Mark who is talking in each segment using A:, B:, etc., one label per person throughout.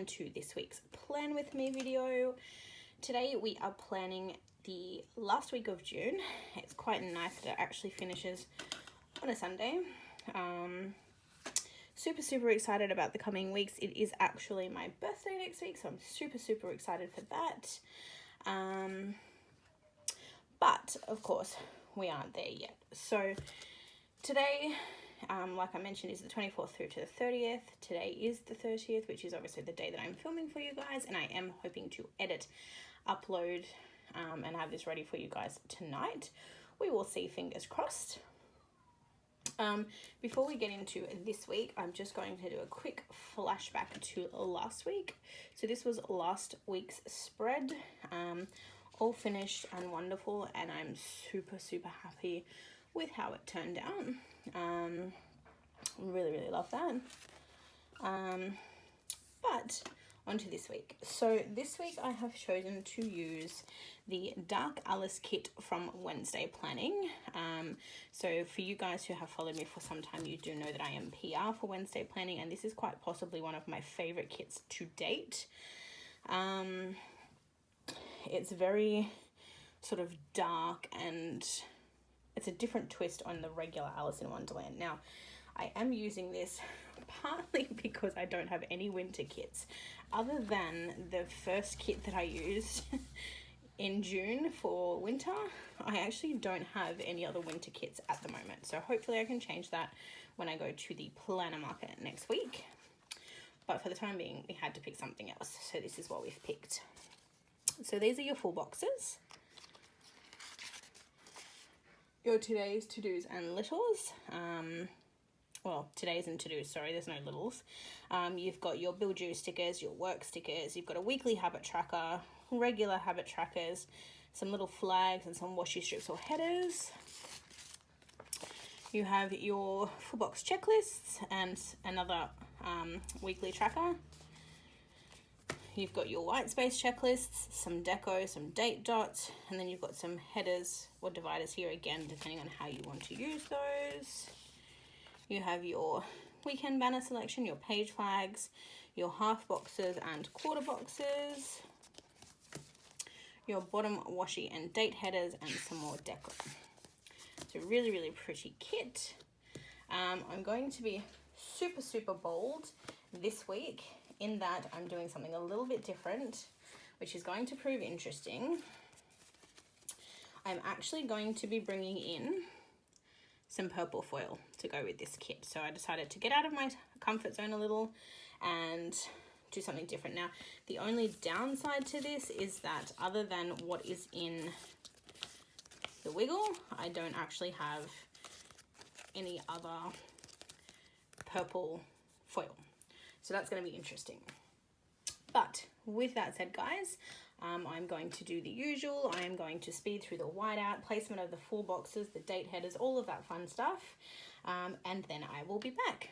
A: on to this week's Plan With Me video. Today we are planning the last week of June. It's quite nice that it actually finishes on a Sunday. Super excited about the coming weeks. It is actually my birthday next week, so I'm super excited for that. But of course we aren't there yet. So today, like I mentioned, is the 24th through to the 30th. Today is the 30th, which is obviously the day that I'm filming for you guys, and I am hoping to edit, upload, and have this ready for you guys tonight. We will see, fingers crossed. Before we get into this week, I'm just going to do a quick flashback to last week. So this was last week's spread, all finished and wonderful, and I'm super happy with how it turned out. Really love that. But on to this week. So this week I have chosen to use the Dark Alice kit from Wednesday Planning. So for you guys who have followed me for some time, you do know that I am PR for Wednesday Planning, and this is quite possibly one of my favorite kits to date. It's very sort of dark, and it's a different twist on the regular Alice in Wonderland. Now, I am using this partly because I don't have any winter kits. Other than the first kit that I used in June for winter, I actually don't have any other winter kits at the moment. So hopefully I can change that when I go to the planner market next week. But for the time being, we had to pick something else. So this is what we've picked. So these are your full boxes. Your today's, to-dos and littles. Well, today's and to-dos, sorry, there's no littles. You've got your Build You stickers, your work stickers, you've got a weekly habit tracker, regular habit trackers, some little flags and some washi strips or headers. You have your full box checklists and another weekly tracker. You've got your white space checklists, some deco, some date dots, and then you've got some headers or dividers here again, depending on how you want to use those. You have your weekend banner selection, your page flags, your half boxes and quarter boxes, your bottom washi and date headers, and some more deco. It's a really pretty kit. I'm going to be super bold this week in that I'm doing something a little bit different, which is going to prove interesting. I'm actually going to be bringing in some purple foil to go with this kit. So I decided to get out of my comfort zone a little and do something different. Now, the only downside to this is that other than what is in the wiggle, I don't actually have any other purple foil. So that's going to be interesting. But with that said, guys, I'm going to do the usual. I am going to speed through the whiteout, placement of the full boxes, the date headers, all of that fun stuff. And then I will be back.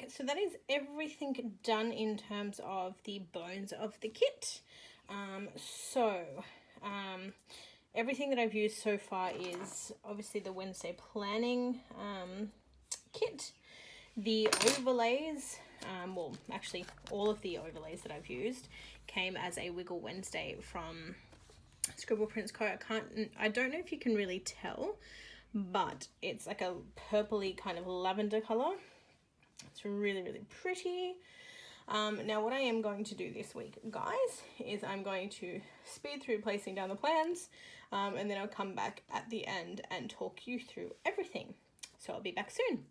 A: so that is everything done in terms of the bones of the kit. Everything that I've used so far is obviously the Wednesday planning kit. The overlays, well, actually all of the overlays that I've used came as a Wiggle Wednesday from ScribblePrints.co. I don't know if you can really tell, but it's like a purpley kind of lavender color. It's really, really pretty. Now what I am going to do this week, guys, is I'm going to speed through placing down the plans, and then I'll come back at the end and talk you through everything. So I'll be back soon.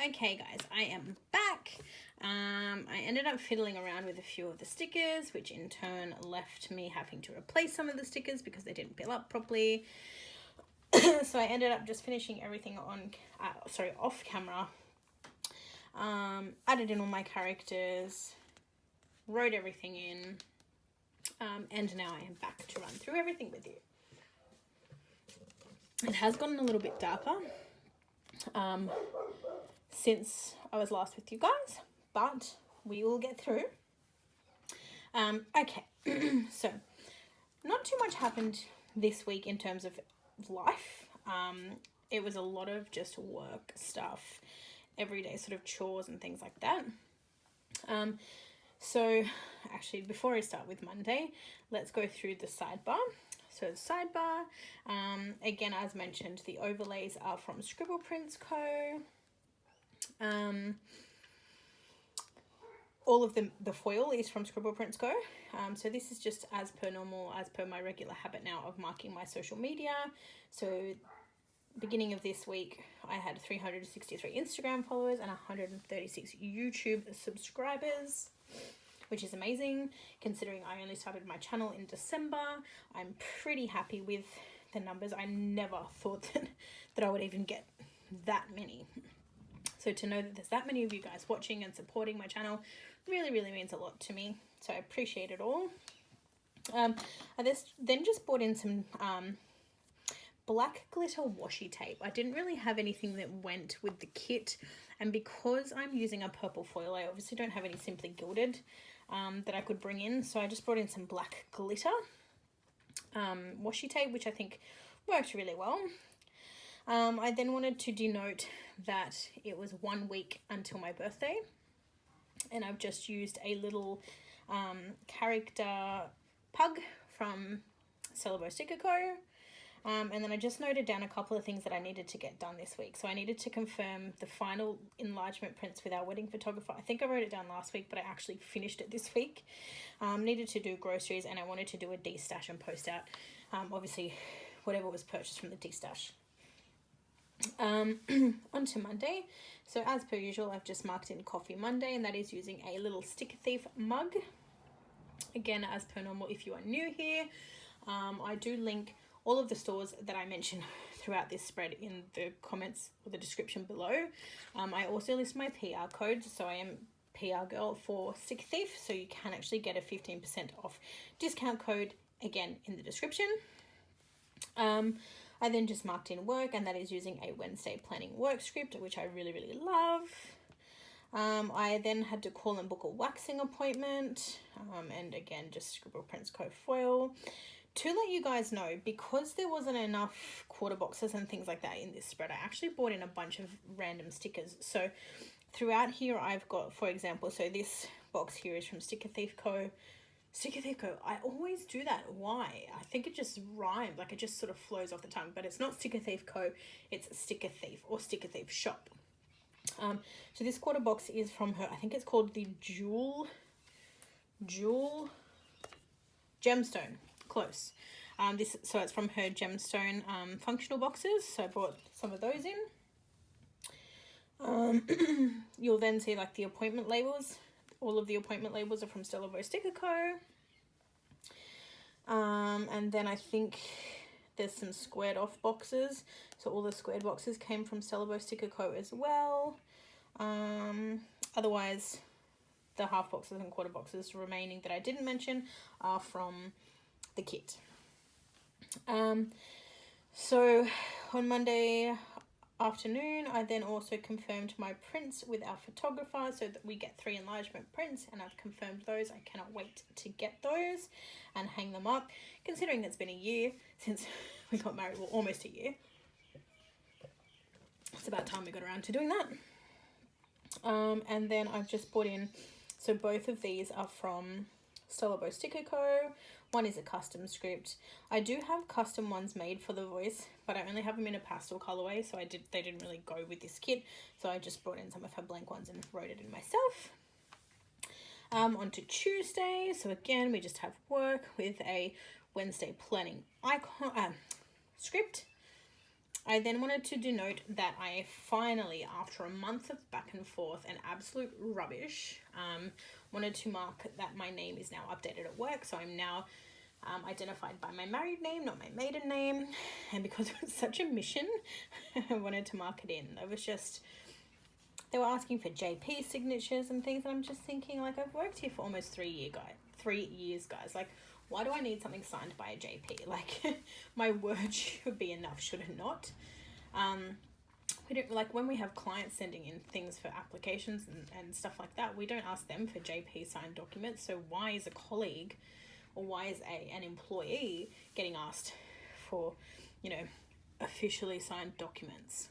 A: Okay guys, I am back. I ended up fiddling around with a few of the stickers, which in turn left me having to replace some of the stickers because they didn't fill up properly. So I ended up just finishing everything on, off camera. Added in all my characters, wrote everything in, and now I am back to run through everything with you. It has gotten a little bit darker since I was last with you guys, but we will get through. Okay, so not too much happened this week in terms of life. It was a lot of just work stuff, everyday sort of chores and things like that. So actually, before I start with Monday, let's go through the sidebar. So the sidebar, again, as mentioned, the overlays are from ScribblePrints.co. All of the foil is from ScribblePrints.co. So this is just as per normal, as per my regular habit now of marking my social media. So beginning of this week, I had 363 Instagram followers and 136 YouTube subscribers, which is amazing considering I only started my channel in December. I'm pretty happy with the numbers. I never thought that I would even get that many. So to know that there's that many of you guys watching and supporting my channel really, really means a lot to me. So I appreciate it all. I then just bought in some black glitter washi tape. I didn't really have anything that went with the kit, and because I'm using a purple foil, I obviously don't have any Simply Gilded that I could bring in, so I just brought in some black glitter washi tape, which I think worked really well. I then wanted to denote that it was 1 week until my birthday, and I've just used a little character pug from Celebo Sticker Co. And then I just noted down a couple of things that I needed to get done this week. So I needed to confirm the final enlargement prints with our wedding photographer. I think I wrote it down last week, but I actually finished it this week. Needed to do groceries, and I wanted to do a de-stash and post out, obviously, whatever was purchased from the de-stash. Onto Monday. So as per usual, I've just marked in Coffee Monday, and that is using a little Sticker Thief mug. Again, as per normal, if you are new here, I do link all of the stores that I mention throughout this spread in the comments or the description below. I also list my PR codes, so I am PR girl for Sticker Thief, so you can actually get a 15% off discount code, again, in the description. I then just marked in work, and that is using a Wednesday planning work script, which I really, really love. I then had to call and book a waxing appointment, and again, just Scribble Prints Co. foil. To let you guys know, because there wasn't enough quarter boxes and things like that in this spread, I actually bought in a bunch of random stickers. So throughout here, I've got, for example, so this box here is from Sticker Thief Co. Sticker Thief Co. I always do that. Why? I think it just rhymes, like it just sort of flows off the tongue, but it's not Sticker Thief Co. It's Sticker Thief or Sticker Thief Shop. So this quarter box is from her, I think it's called the Jewel Gemstone. Close. So it's from her Gemstone functional boxes. So I brought some of those in. You'll then see like the appointment labels. All of the appointment labels are from Celebo Sticker Co. And then I think there's some squared off boxes. So all the squared boxes came from Celebo Sticker Co. as well. Otherwise, the half boxes and quarter boxes remaining that I didn't mention are from the kit. So on Monday afternoon, I then also confirmed my prints with our photographer so that we get 3 enlargement prints, and I've confirmed those. I cannot wait to get those and hang them up, considering it's been a year since we got married. Well, almost a year. It's about time we got around to doing that. And then I've just brought in, so both of these are from Celebo Sticker Co. One is a custom script. I do have custom ones made for the voice, but I only have them in a pastel colorway, so they didn't really go with this kit. So I just brought in some of her blank ones and wrote it in myself. On to Tuesday. So again, we just have work with a Wednesday planning icon script. I then wanted to denote that I finally, after a month of back and forth and absolute rubbish, wanted to mark that my name is now updated at work. So I'm now identified by my married name, not my maiden name. And because it was such a mission, I wanted to mark it in. It was just, they were asking for JP signatures and things. And I'm just thinking, like, I've worked here for almost 3 years, guys. Like, why do I need something signed by a JP? Like, my word should be enough, should it not? We don't, like, when we have clients sending in things for applications and stuff like that, we don't ask them for JP signed documents. So why is a colleague or why is an employee getting asked for, you know, officially signed documents?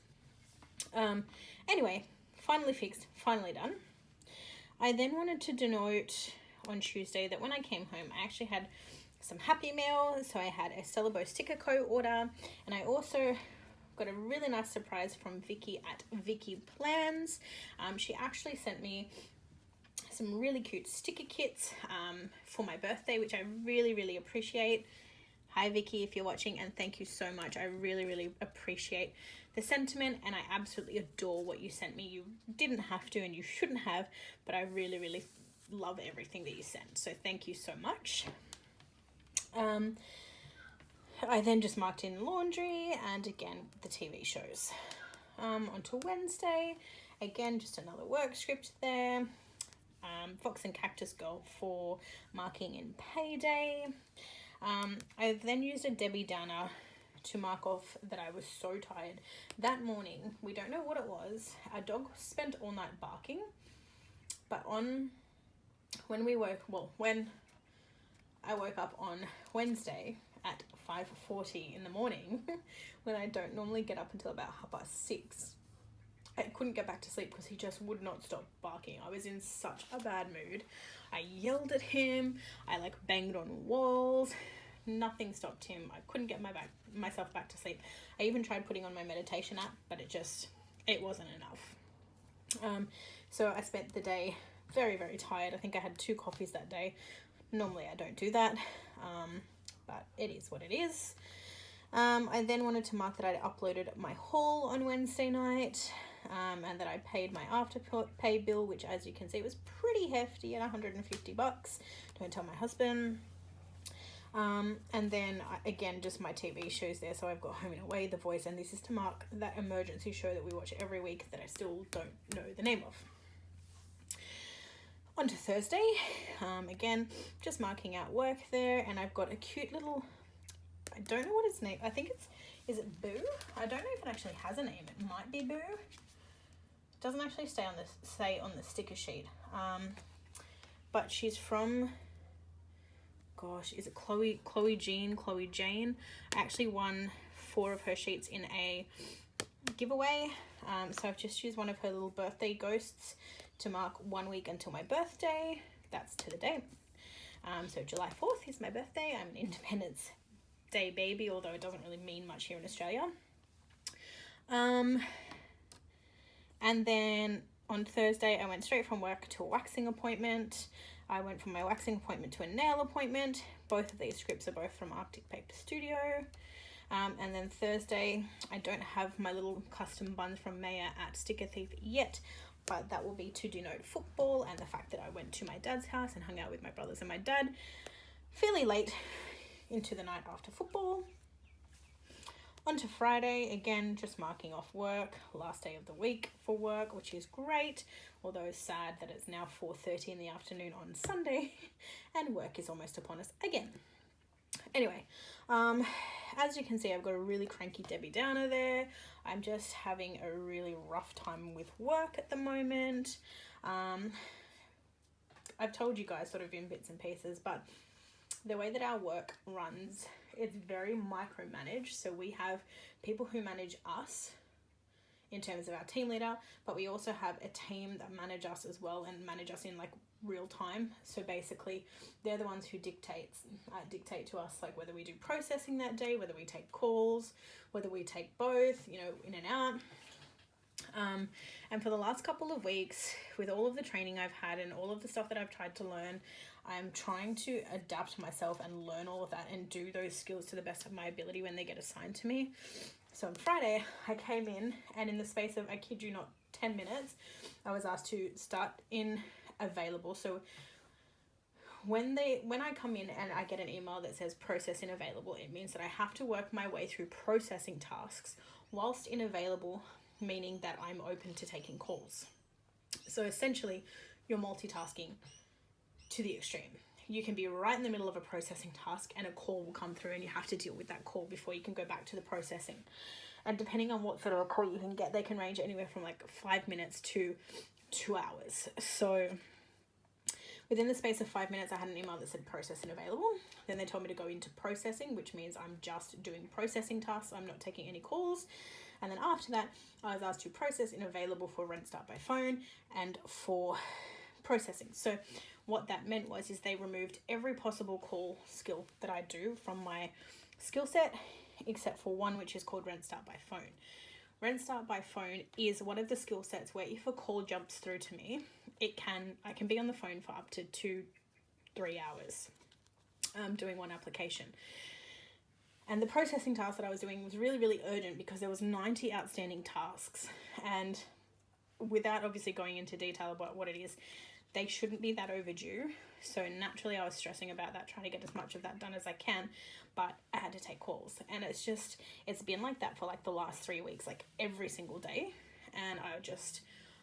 A: Anyway, finally fixed, finally done. I then wanted to denote on Tuesday that when I came home, I actually had some Happy Meal. So I had a Celebo Sticker Co. order, and I also got a really nice surprise from Vicky at Vicky Plans. She actually sent me some really cute sticker kits for my birthday, which I really, really appreciate. Hi Vicky, if you're watching, and thank you so much. I really, really appreciate the sentiment, and I absolutely adore what you sent me. You didn't have to, and you shouldn't have, but I really, really love everything that you sent. So thank you so much. I then just marked in laundry and again the TV shows. Onto Wednesday, again, just another work script there. Fox and Cactus Girl for marking in payday. I've then used a Debbie Downer to mark off that I was so tired. That morning, we don't know what it was. Our dog spent all night barking, but when I woke up on Wednesday at 5:40 in the morning, when I don't normally get up until about 6:30, I couldn't get back to sleep because he just would not stop barking. I was in such a bad mood. I yelled at him. I like banged on walls. Nothing stopped him. I couldn't get myself back to sleep. I even tried putting on my meditation app, but it wasn't enough. So I spent the day very, very tired. I think I had 2 coffees that day. Normally I don't do that, but it is what it is. I then wanted to mark that I'd uploaded my haul on Wednesday night, and that I paid my Afterpay bill, which, as you can see, was pretty hefty at $150. Don't tell my husband. And then again, just my TV shows there. So I've got Home and Away, The Voice, and this is to mark that emergency show that we watch every week that I still don't know the name of. On to Thursday, again, just marking out work there, and I've got a cute little, I don't know what its name, I think is it Boo? I don't know if it actually has a name. It might be Boo. It doesn't actually say on the sticker sheet. But she's from, gosh, is it Chloe Jane? I actually won 4 of her sheets in a giveaway. So I've just used one of her little birthday ghosts to mark 1 week until my birthday. That's to the day. So July 4th is my birthday. I'm an Independence Day baby, although it doesn't really mean much here in Australia. And then on Thursday, I went straight from work to a waxing appointment. I went from my waxing appointment to a nail appointment. Both of these scripts are both from Arctic Paper Studio. And then Thursday, I don't have my little custom buns from Maya at Sticker Thief yet, but that will be to denote football and the fact that I went to my dad's house and hung out with my brothers and my dad fairly late into the night after football. On to Friday, again, just marking off work, last day of the week for work, which is great, although it's sad that it's now 4:30 in the afternoon on Sunday and work is almost upon us again. Anyway, as you can see, I've got a really cranky Debbie Downer there. I'm just having a really rough time with work at the moment. I've told you guys sort of in bits and pieces, but the way that our work runs, it's very micromanaged. So we have people who manage us in terms of our team leader, but we also have a team that manage us as well and manage us in like real time. So basically they're the ones who dictate to us like whether we do processing that day, whether we take calls, whether we take both, you know, in and out. And for the last couple of weeks, with all of the training I've had and all of the stuff that I've tried to learn, I'm trying to adapt myself and learn all of that and do those skills to the best of my ability when they get assigned to me. So on Friday, I came in and in the space of, I kid you not, 10 minutes, I was asked to start in available. So when I come in and I get an email that says process in available, it means that I have to work my way through processing tasks whilst in available, meaning that I'm open to taking calls. So essentially, you're multitasking to the extreme. You can be right in the middle of a processing task and a call will come through and you have to deal with that call before you can go back to the processing. And depending on what sort of a call you can get, they can range anywhere from like 5 minutes to 2 hours. So within the space of 5 minutes, I had an email that said processing available. Then they told me to go into processing, which means I'm just doing processing tasks. I'm not taking any calls. And then after that, I was asked to process in available for Rent Start by Phone and for processing. So what that meant was they removed every possible call skill that I do from my skill set, except for one, which is called Rent Start by Phone. Rent Start by Phone is one of the skill sets where if a call jumps through to me, I can be on the phone for up to 2-3 hours doing one application. And the processing task that I was doing was really, really urgent because there was 90 outstanding tasks. And without obviously going into detail about what it is, they shouldn't be that overdue. So naturally I was stressing about that, trying to get as much of that done as I can, but I had to take calls. And it's been like that for like the last 3 weeks, like every single day. And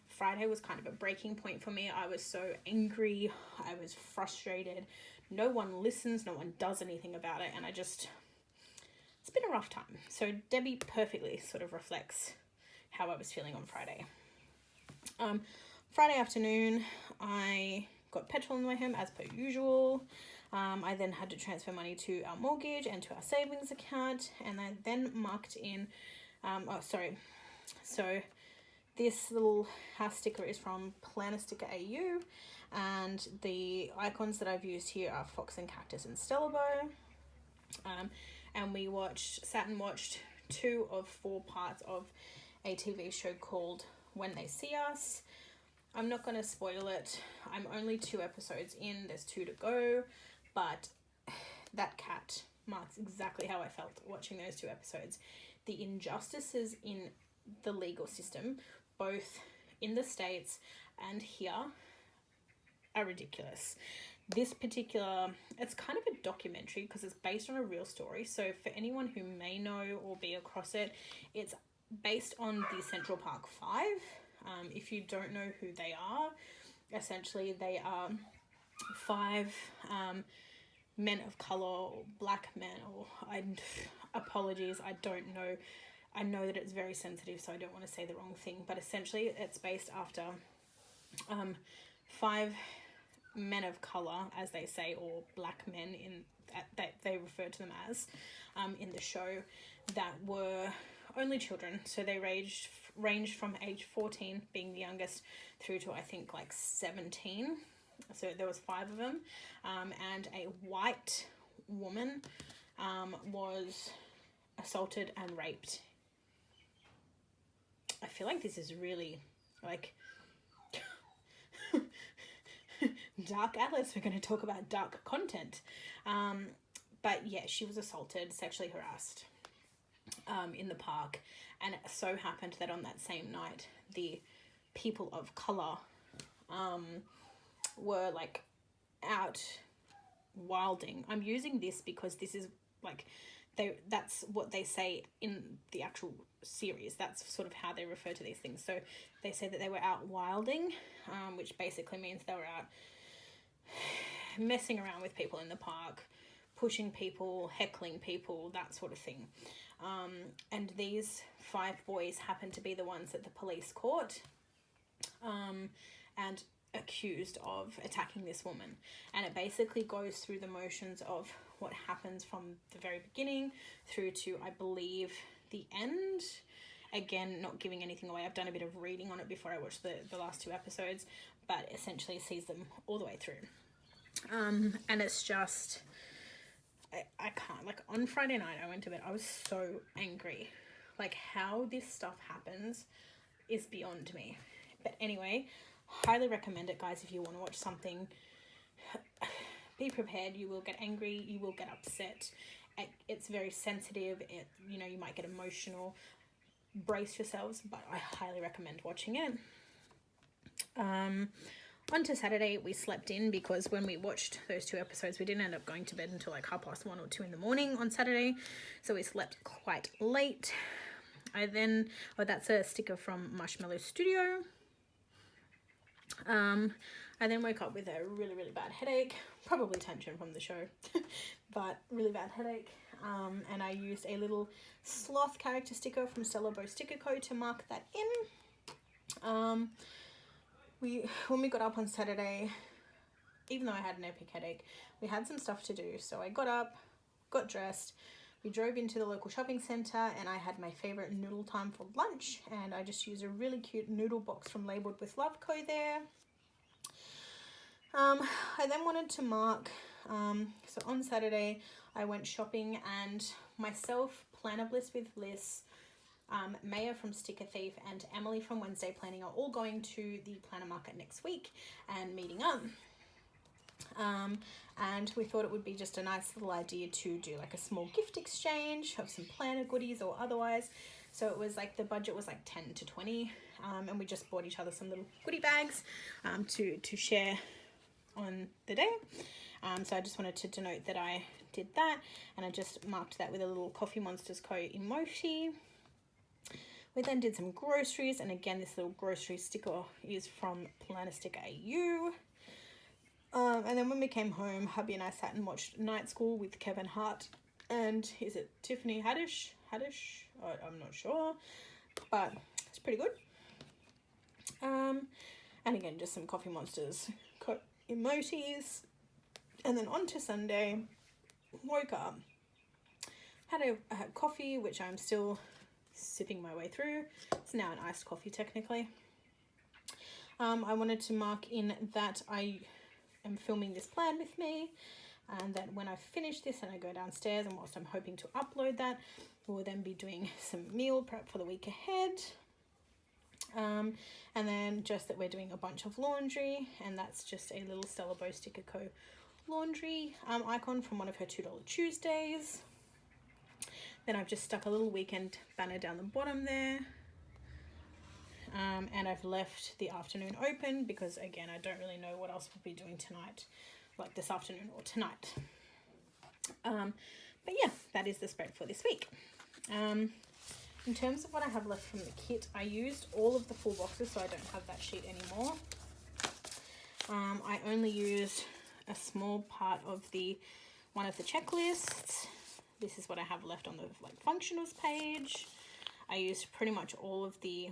A: Friday was kind of a breaking point for me. I was so angry. I was frustrated. No one listens. No one does anything about it. And it's been a rough time. So Debbie perfectly sort of reflects how I was feeling on Friday. Friday afternoon, I got petrol in my home as per usual. I then had to transfer money to our mortgage and to our savings account. And I then marked in, So this little house sticker is from Planner Sticker AU, and the icons that I've used here are Fox and Cactus and Stellabo. And we sat and watched 2 of 4 parts of a TV show called When They See Us. I'm not going to spoil it. I'm only 2 episodes in. There's 2 to go, but that cat marks exactly how I felt watching those 2 episodes. The injustices in the legal system, both in the States and here, are ridiculous. This particular, it's kind of a documentary because it's based on a real story. So for anyone who may know or be across it, it's based on the Central Park 5. If you don't know who they are, essentially they are 5 men of color, or black men, or apologies, I don't know. I know that it's very sensitive, so I don't want to say the wrong thing, but essentially it's based after 5 men of color, as they say, or black men that they refer to them as in the show, that were only children. So they ranged from age 14, being the youngest, through to I think like 17. So there was 5 of them, and a white woman was assaulted and raped. I feel like this is really like dark Alice. We're going to talk about dark content. But yeah, she was assaulted, sexually harassed in the park. And it so happened that on that same night, the people of color were like out wilding. I'm using this because this is like, that's what they say in the actual series. That's sort of how they refer to these things. So they say that they were out wilding, which basically means they were out messing around with people in the park, pushing people, heckling people, that sort of thing. And these 5 boys happened to be the ones that the police caught and accused of attacking this woman. And it basically goes through the motions of what happens from the very beginning through to, I believe, the end. Again, not giving anything away. I've done a bit of reading on it before I watched the last 2 episodes, but essentially sees them all the way through. And it's just, I can't, like on Friday night I went to bed, I was so angry. Like how this stuff happens is beyond me. But anyway, highly recommend it, guys. If you want to watch something, be prepared. You will get angry, you will get upset. It's very sensitive. You might get emotional. Brace yourselves, but I highly recommend watching it. On to Saturday, we slept in because when we watched those 2 episodes, we didn't end up going to bed until like 1:30 or 2 in the morning on Saturday. So we slept quite late. That's a sticker from Marshmallow Studio. I then woke up with a really, really bad headache, probably tension from the show, but really bad headache. And I used a little sloth character sticker from Stellabo Sticker Co. to mark that in. When we got up on Saturday, even though I had an epic headache, we had some stuff to do. So I got up, got dressed, we drove into the local shopping centre, and I had my favourite noodle time for lunch, and I just used a really cute noodle box from Labelled with Love Co. there. I then wanted to mark, so on Saturday I went shopping, and myself, Planner Bliss with Bliss, Maya from Sticker Thief, and Emily from Wednesday Planning are all going to the planner market next week and meeting up. And we thought it would be just a nice little idea to do like a small gift exchange of some planner goodies or otherwise. So it was like the budget was like 10 to 20, and we just bought each other some little goodie bags to share on the day. So I just wanted to denote that I did that, and I just marked that with a little Coffeemonsterzco emoji. We then did some groceries, and again, this little grocery sticker is from Planistic AU. And then when we came home, hubby and I sat and watched Night School with Kevin Hart and is it Tiffany Haddish? I'm not sure, but it's pretty good. And again, just some Coffee Monsters emojis. And then on to Sunday, woke up, had coffee, which I'm still sipping my way through. It's now an iced coffee technically. I wanted to mark in that I am filming this plan with me, and that when I finish this and I go downstairs, and whilst I'm hoping to upload that, we'll then be doing some meal prep for the week ahead. And then just that we're doing a bunch of laundry, and that's just a little Stella Bow Sticker Co laundry icon from one of her $2 Tuesdays. Then I've just stuck a little weekend banner down the bottom there. And I've left the afternoon open because, again, I don't really know what else we'll be doing tonight, like this afternoon or tonight. But yeah, that is the spread for this week. In terms of what I have left from the kit, I used all of the full boxes, so I don't have that sheet anymore. I only used a small part of one of the checklists. This is what I have left on the functionals page. I used pretty much all of the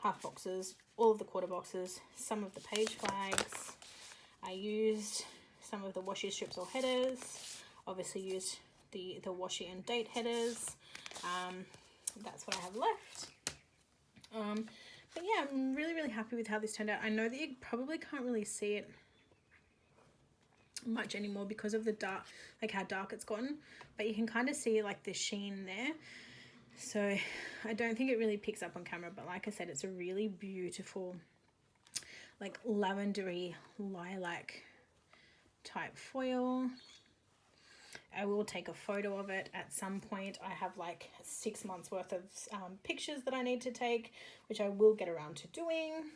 A: half boxes, all of the quarter boxes, some of the page flags. I used some of the washi strips or headers. Obviously used the washi and date headers. That's what I have left. But yeah, I'm really happy with how this turned out. I know that you probably can't really see it much anymore because of the dark, how dark it's gotten, but you can kind of see the sheen there. So I don't think it really picks up on camera, but like I said, it's a really beautiful lavendery lilac type foil. I will take a photo of it at some point. I have 6 months worth of pictures that I need to take, which I will get around to doing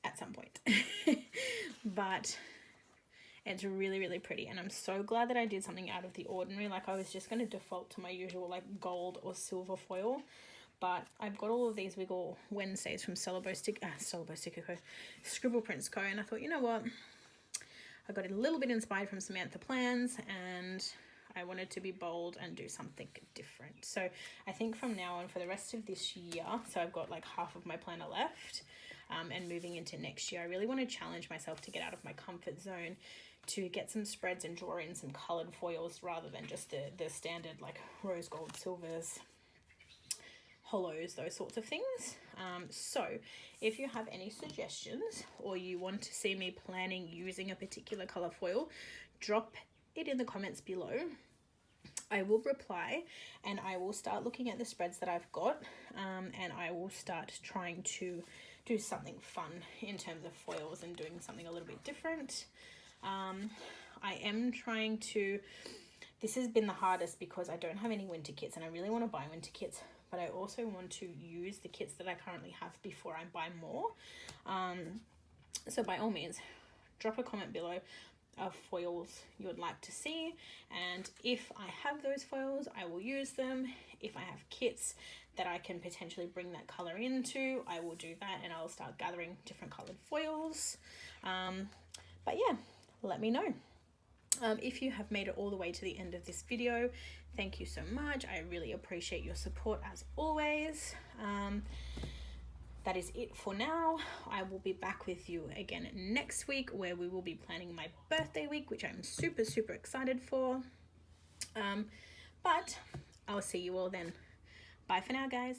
A: at some point. But it's really pretty, and I'm so glad that I did something out of the ordinary. I was just going to default to my usual gold or silver foil, but I've got all of these Wiggle Wednesdays from Scribble Prints Co, and I thought, you know what, I got a little bit inspired from Samantha Plans, and I wanted to be bold and do something different. So I think from now on for the rest of this year, so I've got half of my planner left, and moving into next year, I really want to challenge myself to get out of my comfort zone, to get some spreads and draw in some colored foils rather than just the standard rose gold, silvers, hollows, those sorts of things. So if you have any suggestions, or you want to see me planning using a particular color foil, drop it in the comments below. I will reply, and I will start looking at the spreads that I've got, and I will start trying to do something fun in terms of foils and doing something a little bit different. I am trying to, this has been the hardest because I don't have any winter kits, and I really want to buy winter kits, but I also want to use the kits that I currently have before I buy more. So by all means, drop a comment below of foils you would like to see, and if I have those foils, I will use them. If I have kits that I can potentially bring that color into, I will do that, and I'll start gathering different colored foils. But yeah, let me know. If you have made it all the way to the end of this video, thank you so much. I really appreciate your support as always. That is it for now. I will be back with you again next week, where we will be planning my birthday week, which I'm super excited for. But I'll see you all then. Bye for now, guys.